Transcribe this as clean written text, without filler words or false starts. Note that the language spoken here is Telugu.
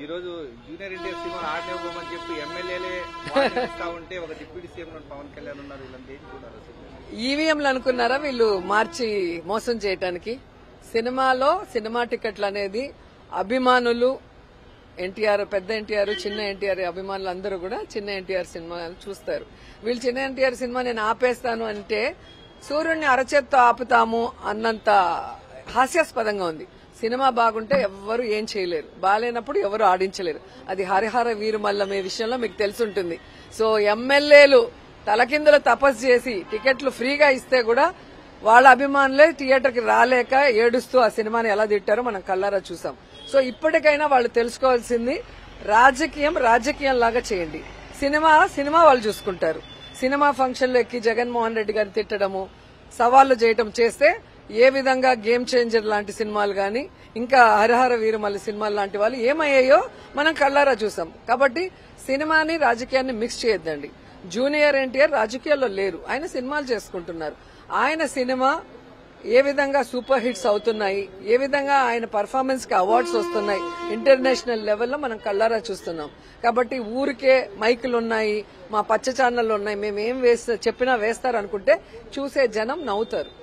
ఈ రోజు జూనియర్ ఎన్టీఆర్ సినిమాను ఆడనివ్వమని చెప్పి ఎమ్మెల్యేలే ఇస్తా ఉంటే ఒక డిప్యూటీ సీఎం పవన్ కళ్యాణ్ ఉన్నారు, వీళ్ళంతా ఏంటి కూడా ఈవీఎంలు అనుకున్నారా వీళ్ళు మార్చి మోసం చేయటానికి? సినిమాలో సినిమా టికెట్లు అనేది అభిమానులు ఎన్టీఆర్, పెద్ద ఎన్టీఆర్, చిన్న ఎన్టీఆర్ అభిమానులు అందరూ కూడా చిన్న ఎన్టీఆర్ సినిమాలు చూస్తారు. వీళ్ళు చిన్న ఎన్టీఆర్ సినిమా నేను ఆపేస్తాను అంటే సూర్యుడిని అరచేత్తో ఆపుతాము అన్నంత హాస్యాస్పదంగా ఉంది. సినిమా బాగుంటే ఎవ్వరు ఏం చేయలేరు, బాగాలేనప్పుడు ఎవరు ఆడించలేరు. అది హరిహర వీరుమల్లమే విషయంలో మీకు తెలుసుంటుంది. సో ఎమ్మెల్యేలు తలకిందులు తపస్సు చేసి టికెట్లు ఫ్రీగా ఇస్తే కూడా వాళ్ళ అభిమానులే థియేటర్కి రాలేక ఏడుస్తూ ఆ సినిమాని ఎలా తిట్టారో మనం కళ్ళారా చూసాం. సో ఇప్పటికైనా వాళ్ళు తెలుసుకోవాల్సింది రాజకీయం రాజకీయం లాగా చేయండి, సినిమా వాళ్ళు చూసుకుంటారు. సినిమా ఫంక్షన్లో ఎక్కి జగన్మోహన్ రెడ్డి గారిని తిట్టడము, సవాళ్లు చేయటం చేస్తే ఏ విధంగా గేమ్ చేంజర్ లాంటి సినిమాలు గాని ఇంకా హరిహర వీరమల్లి సినిమాలు లాంటి వాళ్ళు ఏమయ్యాయో మనం కళ్ళారా చూసాం. కాబట్టి సినిమాని రాజకీయాన్ని మిక్స్ చేయొద్దండి. జూనియర్ ఎన్టీఆర్ రాజకీయాల్లో లేరు, ఆయన సినిమాలు చేసుకుంటున్నారు. ఆయన సినిమా ఏ విధంగా సూపర్ హిట్స్ అవుతున్నాయి, ఏ విధంగా ఆయన పర్ఫార్మెన్స్ కి అవార్డ్స్ వస్తున్నాయి ఇంటర్నేషనల్ లెవెల్లో మనం కళ్ళారా చూస్తున్నాం. కాబట్టి ఊరికే మైకులు ఉన్నాయి, మా పచ్చ ఛానళ్ళు ఉన్నాయి, మేమేం చెప్పినా వేస్తారు అనుకుంటే చూసే జనం నవ్వుతారు.